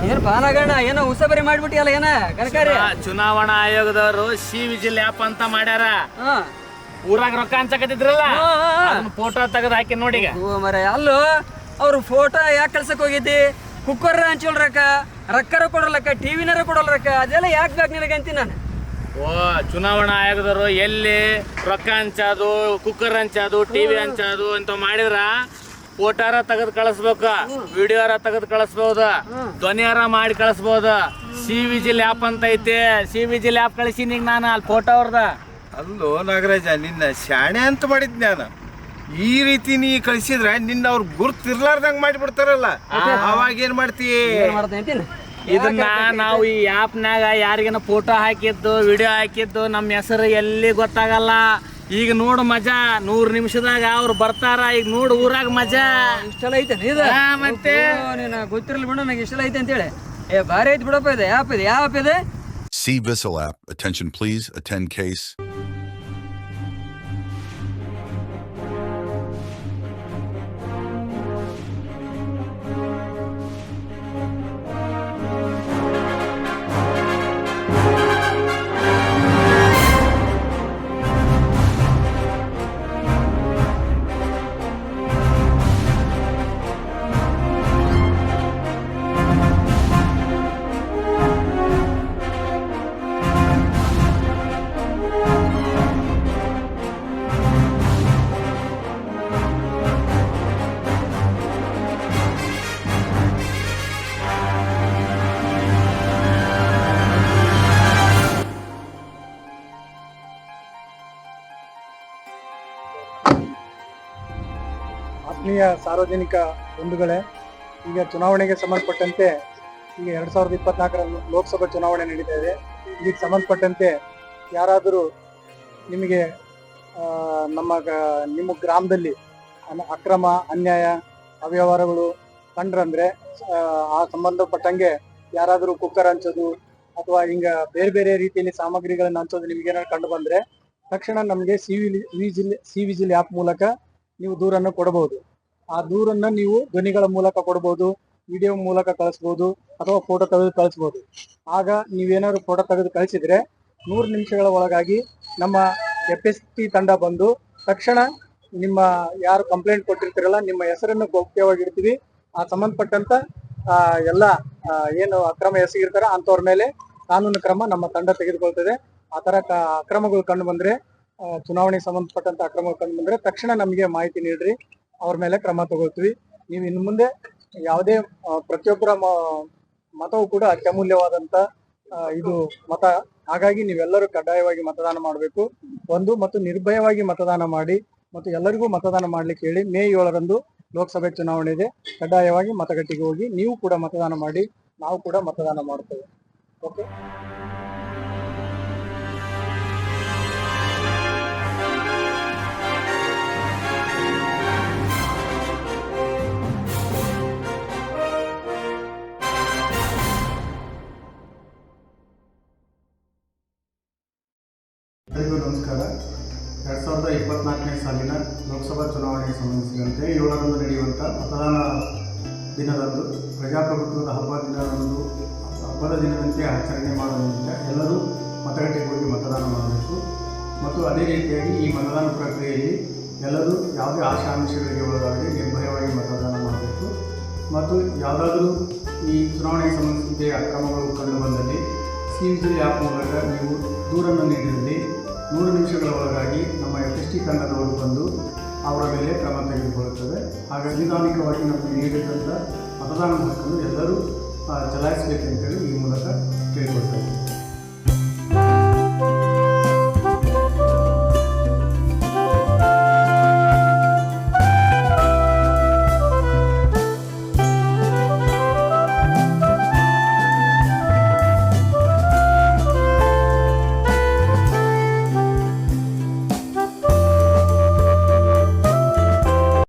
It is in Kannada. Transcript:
ಏನ್ ಪಾನಗಣ್ಣ ಏನೋ ಉಸಬರಿ ಮಾಡ್ಬಿಟ್ಟಿಯಲ್ಲ ಏನ ಕನಕಾರಿ. ಚುನಾವಣಾ ಆಯೋಗದವರು ಸಿ ವಿಜಿಲ್ ಆ್ಯಪ್ ಅಂತ ಮಾಡ್ಯಾರ. ಊರಾಗ ರೊಕ್ಕ ಹಂಚಕತ್ತಿದ್ರಲ್ಲ, ಫೋಟೋ ತೆಗೆದು ಹಾಕಿ ನೋಡಿ. ಮರ ಅಲ್ಲೋ ಅವ್ರು ಫೋಟೋ ಯಾಕೆ ಕಳ್ಸಕ್ ಹೋಗಿದ್ದಿ? ಕುಕ್ಕರ್ ಹಂಚೋಲ್ ರೊಕ್ಕರ ಕೊಡೋಲ್ಲಕ್ಕ, ಟಿವಿನಾರ ಕೊಡೋಲ್ರಕ್ಕ, ಅದೆಲ್ಲ ಯಾಕೆ ಬೇಕು ನಿನಗೆ ಅಂತೀನಿ ನಾನು. ಓ ಚುನಾವಣಾ ಆಯೋಗದವರು ಎಲ್ಲಿ ರೊಕ್ಕ ಹಂಚೋದು, ಕುಕ್ಕರ್ ಹಂಚೋದು, ಟಿವಿ ಹಂಚೋದು ಅಂತ ಮಾಡಿದ್ರ ಫೋಟೋರ ತೆಗೆದು ಕಳಿಸ್ಬೇಕು, ವಿಡಿಯೋರ ತೆಗೆದು ಕಳಿಸ್ಬಹುದು, ಧ್ವನಿಯಾರ ಮಾಡಿ ಕಳಿಸ್ಬಹುದು. ಸಿ ವಿಜಿಲ್ ಆ್ಯಪ್ ಅಂತ ಐತಿ, ಸಿ ವಿಜಿಲ್ ಆ್ಯಪ್ ಕಳಿಸಿನಿ ನಾನು ಅಲ್ಲಿ ಫೋಟೋ ಅವ್ರದ. ಅಲ್ಲೋ ನಾಗರಾಜ, ನಿನ್ನ ಶಾಣೆ ಅಂತ ಮಾಡಿದ್ ನಾನು. ಈ ರೀತಿ ನೀ ಕಳಿಸಿದ್ರೆ ನಿನ್ನ ಅವ್ರು ಗುರ್ತಿರ್ಲಾರ್ದಂಗ್ ಮಾಡಿಬಿಡ್ತಾರಲ್ಲ, ಅವಾಗ ಏನ್ ಮಾಡ್ತೀಯ? ಇದನ್ನ ನಾವು ಈ ಆ್ಯಪ್ನಾಗ ಯಾರಿಗೇನ ಫೋಟೋ ಹಾಕಿದ್ದು, ವಿಡಿಯೋ ಹಾಕಿದ್ದು ನಮ್ಮ ಹೆಸರು ಎಲ್ಲಿ ಗೊತ್ತಾಗಲ್ಲ. ಈಗ ನೋಡು ಮಜಾ, 100 ನಿಮಿಷದಾಗ ಅವ್ರು ಬರ್ತಾರ. ಈಗ ನೋಡು ಊರಾಗ ಮಜಾ ಇಷ್ಟೆಲ್ಲ ಐತೆ ಮತ್ತೆ ನೀನು ಗೊತ್ತಿರಲಿ ಬಿಡು, ನನಗೆ ಇಷ್ಟೆಲ್ಲ ಐತೆ ಅಂತೇಳಿ. ಭಾರಿ ಐತಿ ಬಿಡಪ್ಪ. ಇದೆ ಆ್ಯಪ್ ಇದೆ, ಯಾವ ಆ್ಯಪ್ ಇದೆ? C Whistle app. Attention please, attend case. ಆತ್ಮೀಯ ಸಾರ್ವಜನಿಕ ಬಂಧುಗಳೇ, ಈಗ ಚುನಾವಣೆಗೆ ಸಂಬಂಧಪಟ್ಟಂತೆ ಈಗ 2024ರ ಲೋಕಸಭಾ ಚುನಾವಣೆ ನಡೀತಾ ಇದೆ. ಇದಕ್ಕೆ ಸಂಬಂಧಪಟ್ಟಂತೆ ಯಾರಾದರೂ ನಿಮಗೆ ನಿಮ್ಮ ಗ್ರಾಮದಲ್ಲಿ ಅಕ್ರಮ, ಅನ್ಯಾಯ, ಅವ್ಯವಹಾರಗಳು ಕಂಡ್ರಂದ್ರೆ ಆ ಸಂಬಂಧಪಟ್ಟಂಗೆ ಯಾರಾದರೂ ಕುಕ್ಕರ್ ಹಂಚೋದು ಅಥವಾ ಹಿಂಗ ಬೇರೆ ಬೇರೆ ರೀತಿಯಲ್ಲಿ ಸಾಮಗ್ರಿಗಳನ್ನು ಹಂಚೋದು ನಿಮ್ಗೇನಾದ್ರು ಕಂಡು ಬಂದ್ರೆ ತಕ್ಷಣ ನಮಗೆ ಸಿ ವಿಜಿಲ್ ಆ್ಯಪ್ ಮೂಲಕ ನೀವು ದೂರನ್ನು ಕೊಡಬಹುದು. ಆ ದೂರನ್ನ ನೀವು ಧ್ವನಿಗಳ ಮೂಲಕ ಕೊಡಬಹುದು, ವಿಡಿಯೋ ಮೂಲಕ ಕಳಿಸ್ಬೋದು, ಅಥವಾ ಫೋಟೋ ತೆಗೆದು ಕಳಿಸ್ಬೋದು. ಆಗ ನೀವೇನಾದ್ರು ಫೋಟೋ ತೆಗೆದು ಕಳಿಸಿದ್ರೆ 100 ನಿಮಿಷಗಳ ಒಳಗಾಗಿ ನಮ್ಮ FST ತಂಡ ಬಂದು ತಕ್ಷಣ ನಿಮ್ಮ ಯಾರು ಕಂಪ್ಲೇಂಟ್ ಕೊಟ್ಟಿರ್ತೀರಲ್ಲ ನಿಮ್ಮ ಹೆಸರನ್ನು ಗೌಪ್ಯವಾಗಿರ್ತೀವಿ. ಆ ಸಂಬಂಧಪಟ್ಟಂತ ಎಲ್ಲ ಏನು ಅಕ್ರಮ ಎಸಗಿರ್ತಾರ ಅಂತವ್ರ ಮೇಲೆ ಕಾನೂನು ಕ್ರಮ ನಮ್ಮ ತಂಡ ತೆಗೆದುಕೊಳ್ತದೆ. ಆ ತರ ಅಕ್ರಮಗಳು ಕಂಡು ಬಂದ್ರೆ, ಚುನಾವಣೆಗೆ ಸಂಬಂಧಪಟ್ಟಂತ ಅಕ್ರಮಗಳು ಕಂಡು ಬಂದ್ರೆ ತಕ್ಷಣ ನಮಗೆ ಮಾಹಿತಿ ನೀಡ್ರಿ, ಅವ್ರ ಮೇಲೆ ಕ್ರಮ ತಗೊಳ್ತೀವಿ. ನೀವು ಇನ್ನು ಮುಂದೆ ಯಾವುದೇ ಪ್ರತಿಯೊಬ್ಬರ ಮತವು ಕೂಡ ಅತ್ಯಮೂಲ್ಯವಾದಂತ ಇದು ಮತ. ಹಾಗಾಗಿ ನೀವೆಲ್ಲರೂ ಕಡ್ಡಾಯವಾಗಿ ಮತದಾನ ಮಾಡಬೇಕು. ಮತ್ತು ನಿರ್ಭಯವಾಗಿ ಮತದಾನ ಮಾಡಿ, ಮತ್ತು ಎಲ್ಲರಿಗೂ ಮತದಾನ ಮಾಡ್ಲಿಕ್ಕೆ ಹೇಳಿ. ಮೇ 7ರಂದು ಲೋಕಸಭೆ ಚುನಾವಣೆ ಇದೆ. ಕಡ್ಡಾಯವಾಗಿ ಮತಗಟ್ಟೆಗೆ ಹೋಗಿ ನೀವು ಕೂಡ ಮತದಾನ ಮಾಡಿ, ನಾವು ಕೂಡ ಮತದಾನ ಮಾಡ್ತೇವೆ. ಓಕೆ. ಎಲ್ಲರಿಗೂ ನಮಸ್ಕಾರ. 2024ನೇ ಸಾಲಿನ ಲೋಕಸಭಾ ಚುನಾವಣೆಗೆ ಸಂಬಂಧಿಸಿದಂತೆ 7ರಂದು ನಡೆಯುವಂಥ ಮತದಾನ ದಿನದಂದು ಪ್ರಜಾಪ್ರಭುತ್ವದ ಹಬ್ಬದ ದಿನದಂತೆ ಆಚರಣೆ ಮಾಡುವುದರಿಂದ ಎಲ್ಲರೂ ಮತಗಟ್ಟೆಗೆ ಹೋಗಿ ಮತದಾನ ಮಾಡಬೇಕು. ಮತ್ತು ಅದೇ ರೀತಿಯಾಗಿ ಈ ಮತದಾನ ಪ್ರಕ್ರಿಯೆಯಲ್ಲಿ ಎಲ್ಲರೂ ಯಾವುದೇ ಆಶಾಂಶಗಳಿಗೆ ಒಳಗಾಗಿ ನಿರ್ಭಯವಾಗಿ ಮತದಾನ ಮಾಡಬೇಕು. ಮತ್ತು ಯಾವುದಾದ್ರೂ ಈ ಚುನಾವಣೆಗೆ ಸಂಬಂಧಿಸಿದಂತೆ ಅಕ್ರಮಗಳು ಕಂಡು ಬಂದಲ್ಲಿ ಸಿ ವಿಜಿಲ್ ಆ್ಯಪ್ ಮೂಲಕ ನೀವು ದೂರನ್ನು ನೀಡಿದಲ್ಲಿ 100 ನಿಮಿಷಗಳ ಒಳಗಾಗಿ ನಮ್ಮ FST ತಂಡದವರು ಬಂದು ಅವರ ಮೇಲೆ ಕ್ರಮ ತೆಗೆದುಕೊಳ್ಳುತ್ತದೆ. ಹಾಗಾಗಿ ನಿಧಾನಿಕವಾಗಿ ನಮಗೆ ನೀಡಿದಂಥ ಮತದಾನದ ಹಕ್ಕನ್ನು ಎಲ್ಲರೂ ಚಲಾಯಿಸಬೇಕೆಂತೇಳಿ ಈ ಮೂಲಕ ಕೇಳಿಕೊಳ್ತಾ ಇದ್ದೀವಿ.